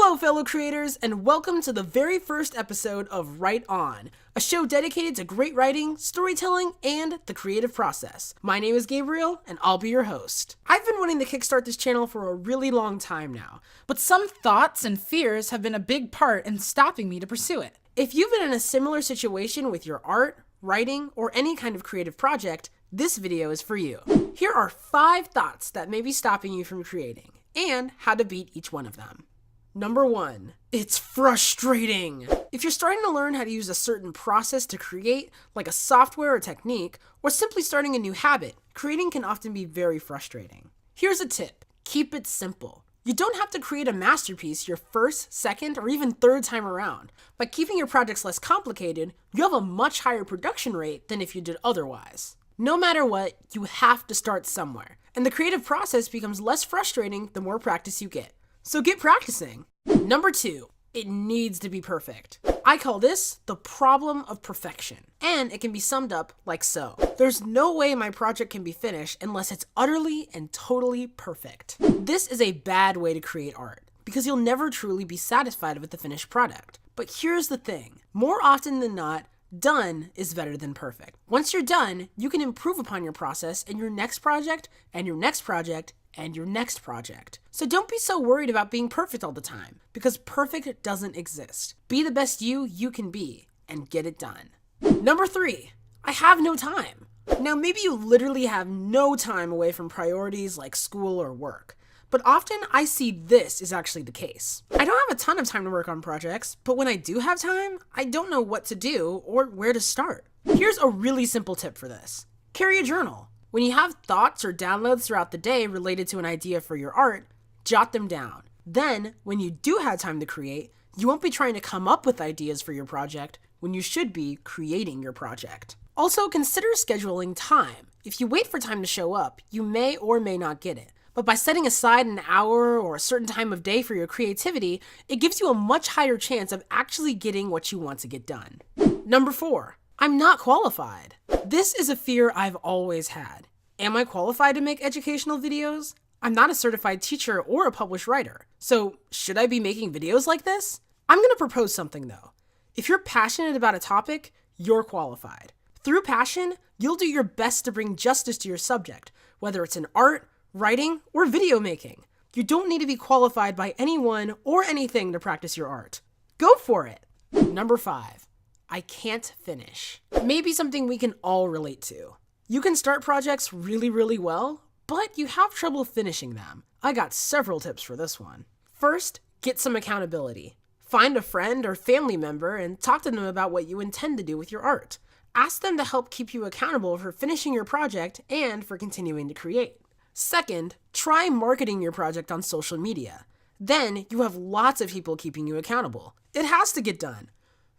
Hello fellow creators, and welcome to the very first episode of Write On, a show dedicated to great writing, storytelling, and the creative process. My name is Gabriel, and I'll be your host. I've been wanting to kickstart this channel for a really long time now, but some thoughts and fears have been a big part in stopping me to pursue it. If you've been in a similar situation with your art, writing, or any kind of creative project, this video is for you. Here are 5 thoughts that may be stopping you from creating, and how to beat each one of them. Number 1, it's frustrating. If you're starting to learn how to use a certain process to create, like a software or technique, or simply starting a new habit, creating can often be very frustrating. Here's a tip: keep it simple. You don't have to create a masterpiece your first, second, or even third time around. By keeping your projects less complicated, you have a much higher production rate than if you did otherwise. No matter what, you have to start somewhere, and the creative process becomes less frustrating the more practice you get. So get practicing. Number 2, it needs to be perfect. I call this the problem of perfection, and it can be summed up like so. There's no way my project can be finished unless it's utterly and totally perfect. This is a bad way to create art, because you'll never truly be satisfied with the finished product. But here's the thing: more often than not, done is better than perfect. Once you're done, you can improve upon your process in your next project, and your next project, and your next project. So don't be so worried about being perfect all the time, because perfect doesn't exist. Be the best you can be, and get it done. Number 3, I have no time. Now maybe you literally have no time away from priorities like school or work, but often I see this is actually the case. I don't have a ton of time to work on projects, but when I do have time, I don't know what to do or where to start. Here's a really simple tip for this: carry a journal. When you have thoughts or downloads throughout the day related to an idea for your art, jot them down. Then, when you do have time to create, you won't be trying to come up with ideas for your project when you should be creating your project. Also, consider scheduling time. If you wait for time to show up, you may or may not get it. But by setting aside an hour or a certain time of day for your creativity, it gives you a much higher chance of actually getting what you want to get done. Number 4, I'm not qualified. This is a fear I've always had. Am I qualified to make educational videos? I'm not a certified teacher or a published writer, so should I be making videos like this? I'm gonna propose something though. If you're passionate about a topic, you're qualified. Through passion, you'll do your best to bring justice to your subject, whether it's in art, writing, or video making. You don't need to be qualified by anyone or anything to practice your art. Go for it! Number 5, I can't finish. Maybe something we can all relate to. You can start projects really well, but you have trouble finishing them. I got several tips for this one. First, get some accountability. Find a friend or family member and talk to them about what you intend to do with your art. Ask them to help keep you accountable for finishing your project and for continuing to create. Second, try marketing your project on social media. Then you have lots of people keeping you accountable. It has to get done.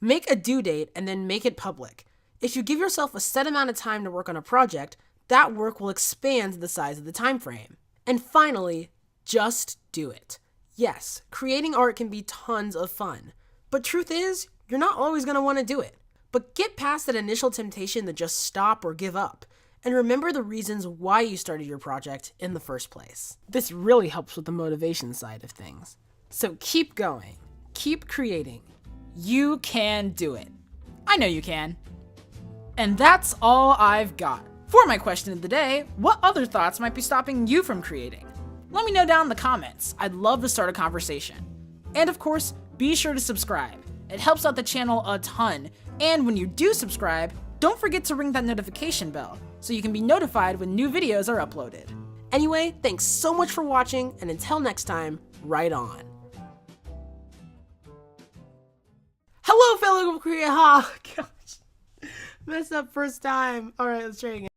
Make a due date and then make it public. If you give yourself a set amount of time to work on a project, that work will expand the size of the time frame. And finally, just do it. Yes, creating art can be tons of fun, but truth is, you're not always going to want to do it. But get past that initial temptation to just stop or give up, and remember the reasons why you started your project in the first place. This really helps with the motivation side of things. So keep going, keep creating. You can do it. I know you can. And that's all I've got. For my question of the day, what other thoughts might be stopping you from creating? Let me know down in the comments. I'd love to start a conversation. And of course, be sure to subscribe. It helps out the channel a ton. And when you do subscribe, don't forget to ring that notification bell so you can be notified when new videos are uploaded. Anyway, thanks so much for watching, and until next time, write on. Hello fellow creators. Oh gosh. Messed up first time. Alright, let's try again.